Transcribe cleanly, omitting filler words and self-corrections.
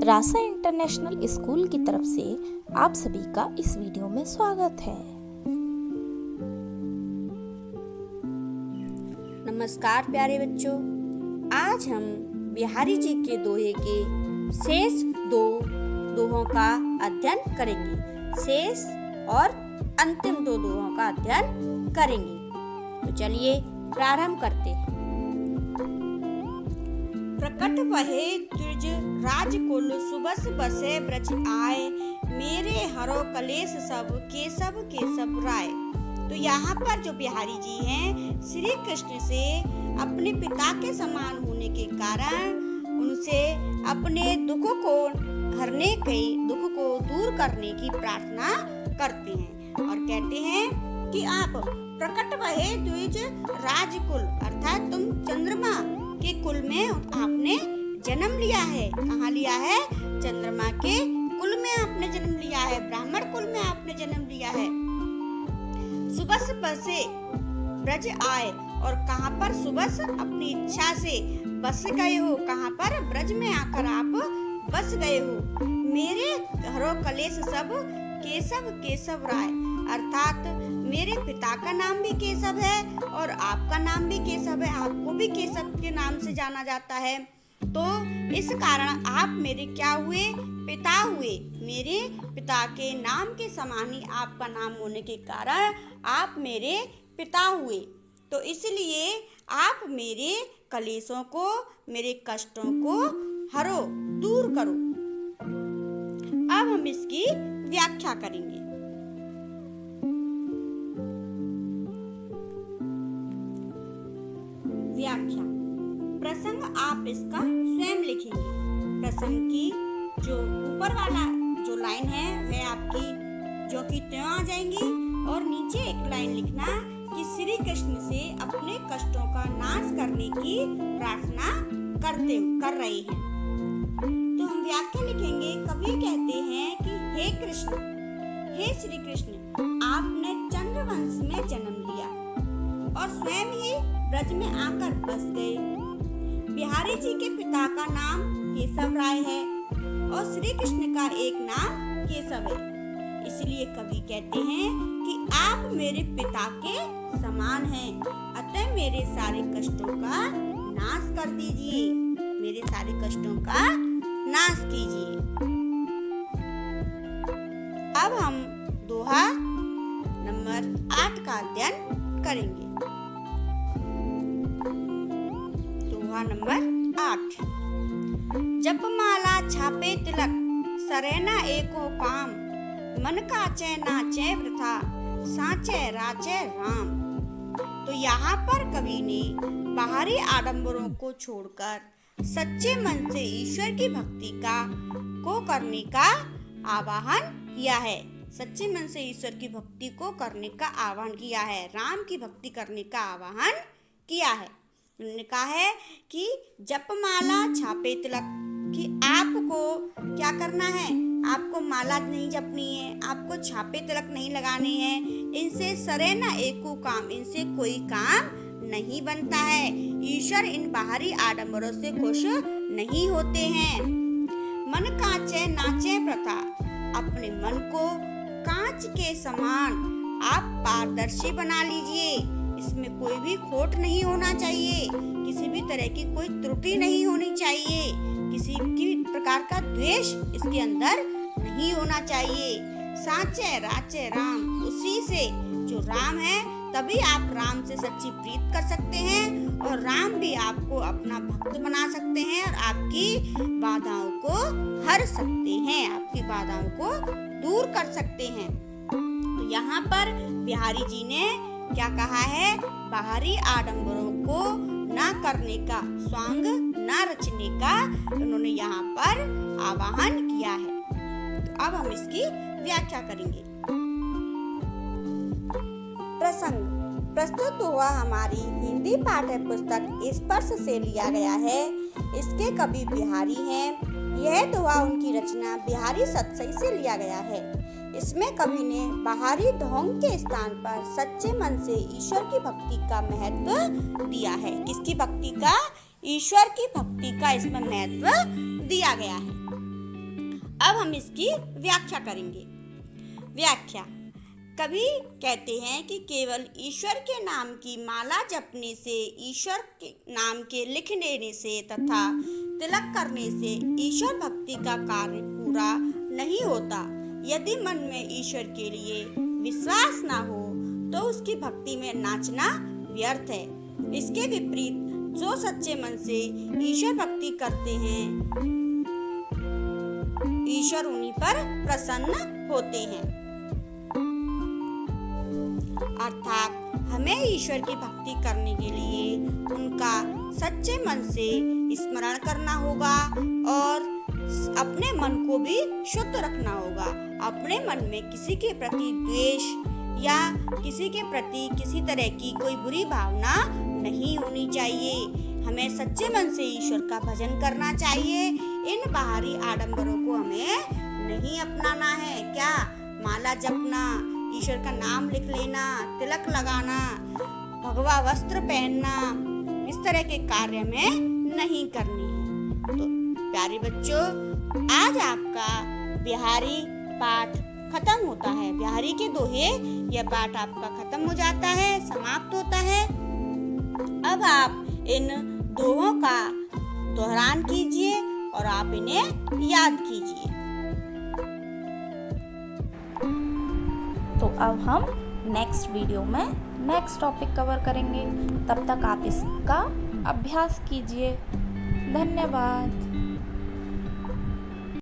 रासा international school की तरफ से आप सभी का इस वीडियो में स्वागत है। नमस्कार प्यारे बच्चों, आज हम बिहारी जी के दोहे के शेष दोहों का अध्ययन करेंगे। शेष और अंतिम दो दोहों का अध्ययन करेंगे। तो चलिए प्रारंभ करते हैं। प्रकट वहे द्विज राजकुल सुबस बसे ब्रज आए, मेरे हरो कलेश सब केशव राय। तो यहाँ पर जो बिहारी जी हैं, श्री कृष्ण से अपने पिता के समान होने के कारण उनसे अपने दुख को दूर करने की प्रार्थना करते हैं और कहते हैं कि आप प्रकट वहे द्विज राजकुल, अर्थात तुम चंद्रमा के कुल में आपने जन्म लिया है। कहाँ लिया है? चंद्रमा के कुल में आपने जन्म लिया है, ब्राह्मण कुल में आपने जन्म लिया है। सुबस बसे ब्रज आए, और कहाँ पर सुबस अपनी इच्छा से बस गए हो, कहाँ पर? ब्रज में आकर आप बस गए हो। मेरे हरो कलेश सब केशव राय, अर्थात मेरे पिता का नाम भी केशव है और आपका नाम भी केशव है, आपको भी केशव के नाम से जाना जाता है। तो इस कारण आप मेरे क्या हुए? पिता हुए। मेरे पिता के नाम के समान ही आपका नाम होने के कारण आप मेरे पिता हुए। तो इसलिए आप मेरे कलेशों को, मेरे कष्टों को हरो, दूर करो। अब हम इसकी व्याख्या करेंगे। व्याख्या प्रसंग आप इसका स्वयं लिखेंगे। प्रसंग की जो ऊपर वाला जो लाइन है वह आपकी जो कि त्यों आ जाएंगी, और नीचे एक लाइन लिखना कि श्री कृष्ण से अपने कष्टों का नाश करने की प्रार्थना कर रहे हैं। तो हम व्याख्या लिखेंगे। कवि कहते हैं कि हे कृष्ण, हे श्री कृष्ण, आपने चंद्रवंश में जन्म लिया और स्वयं ही ब्रज में आकर बस गए। बिहारी जी के पिता का नाम केशव राय है और श्री कृष्ण का एक नाम केशव है। इसलिए कवि कहते हैं कि आप मेरे पिता के समान हैं, अतः मेरे सारे कष्टों का नाश कर दीजिए, मेरे सारे कष्टों का नाश कीजिए। अब हम दोहा नंबर 8 का अध्ययन करेंगे। दोहा नंबर 8। जपमाला छापे तिलक, सरेना एको काम, मन काचे नाचे वृथा, साचे राचे राम। तो यहाँ पर कवि ने बाहरी आडंबरों को छोड़कर सच्चे मन से ईश्वर की भक्ति को करने का आह्वान किया है। सच्चे मन से ईश्वर की भक्ति को करने का आह्वान किया है, राम की भक्ति करने का आह्वान किया है। उन्होंने कहा है कि जपमाला छापे तिलक, कि आपको क्या करना है? आपको माला नहीं जपनी है, आपको छापे तिलक नहीं लगाने हैं। इनसे सरेना एको काम, इनसे कोई काम नहीं बनता है। ईश्वर इन बाहरी आडंबरों से खुश नहीं होते हैं। मन कांचे नाचे प्रथा, अपने मन को कांच के समान आप पारदर्शी बना लीजिए। इसमें कोई भी खोट नहीं होना चाहिए, किसी भी तरह की कोई त्रुटि नहीं होनी चाहिए, किसी भी प्रकार का द्वेष इसके अंदर नहीं होना चाहिए। साचे राचे राम, उसी से जो राम है तभी आप राम से सच्ची प्रीत कर सकते हैं और राम भी आपको अपना भक्त बना सकते हैं और आपकी बाधाओं को हर सकते हैं, आपकी बाधाओं को दूर कर सकते हैं। तो यहाँ पर बिहारी जी ने क्या कहा है? बाहरी आडंबरों को ना करने का, स्वांग ना रचने का उन्होंने यहाँ पर आह्वान किया है। तो अब हम इसकी व्याख्या करेंगे। प्रसंग प्रस्तुत हुआ हमारी हिंदी पाठ्य पुस्तक स्पर्श से लिया गया है। इसके कवि बिहारी हैं। यह दोहा उनकी रचना बिहारी सतसई से लिया गया है। इसमें कवि ने बाहरी ढोंग के स्थान पर सच्चे मन से ईश्वर की भक्ति का महत्व दिया है। किसकी भक्ति का? ईश्वर की भक्ति का इसमें महत्व दिया गया है। अब हम इसकी व्याख्या करेंगे। व्याख्या। कभी कहते हैं कि केवल ईश्वर के नाम की माला जपने से, ईश्वर के नाम के लिख लेने से तथा तिलक करने से ईश्वर भक्ति का कार्य पूरा नहीं होता। यदि मन में ईश्वर के लिए विश्वास ना हो तो उसकी भक्ति में नाचना व्यर्थ है। इसके विपरीत जो सच्चे मन से ईश्वर भक्ति करते हैं, ईश्वर उन्हीं पर प्रसन्न होते हैं। अर्थात हमें ईश्वर की भक्ति करने के लिए उनका सच्चे मन से स्मरण करना होगा और अपने मन को भी शुद्ध रखना होगा। अपने मन में किसी के प्रति द्वेष या किसी के प्रति किसी तरह की कोई बुरी भावना नहीं होनी चाहिए। हमें सच्चे मन से ईश्वर का भजन करना चाहिए। इन बाहरी आडंबरों को हमें नहीं अपनाना है। क्या? माला जपना, ईश्वर का नाम लिख लेना, तिलक लगाना, भगवा वस्त्र पहनना, इस तरह के कार्य में नहीं करनी है। तो प्यारे बच्चों, आज आपका बिहारी पाठ खत्म होता है। बिहारी के दोहे यह पाठ आपका खत्म हो जाता है, समाप्त होता है। अब आप इन दोहों का दोहरान कीजिए और आप इन्हें याद कीजिए। तो अब हम नेक्स्ट वीडियो में नेक्स्ट टॉपिक कवर करेंगे। तब तक आप इसका अभ्यास कीजिए। धन्यवाद।